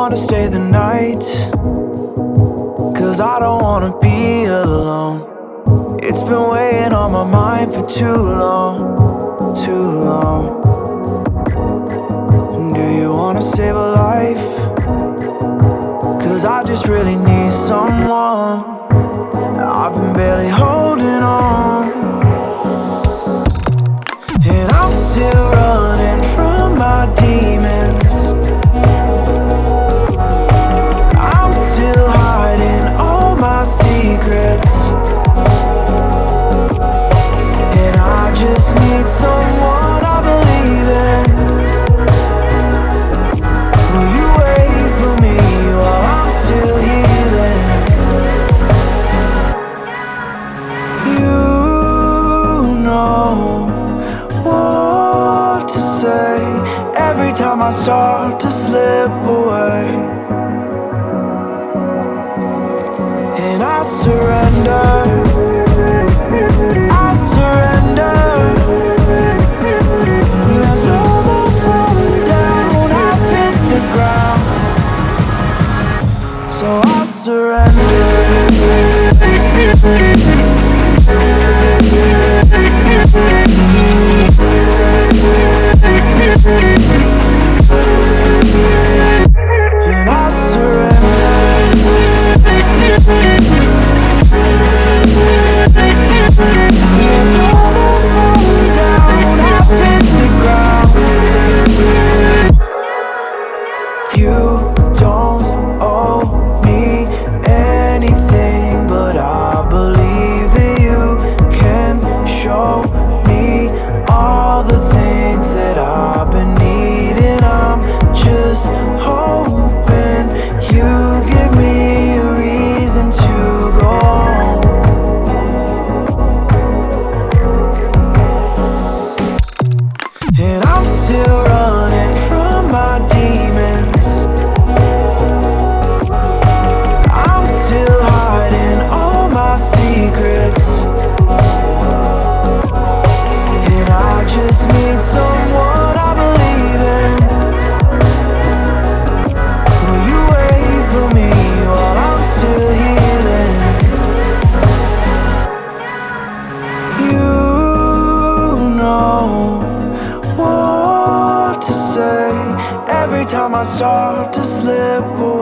wanna stay the night? 'Cause I don't wanna be alone. It's been weighing on my mind for too long, too long. Do you wanna save a life? 'Cause I just really need someone. I've been barely holding on, and I'm still running from my demons. I'm still hiding all my secrets, and I just need someone I believe in. Will you wait for me while I'm still healing? You know what to say every time I start to slip away, and I surrender, I surrender. There's no more falling down, I've hit the ground, so I surrender. And I surrender. There's no more falling down, I've hit the ground. You don't owe me anything, but I believe that you can show me all the things that I've been needing. I'm just hoping you give me a reason to go on. And I'm still running from my demons. I'm still hiding all my secrets, and I just need someone I believe in. Will you wait for me while I'm still healing? You know what to say every time I start to slip away.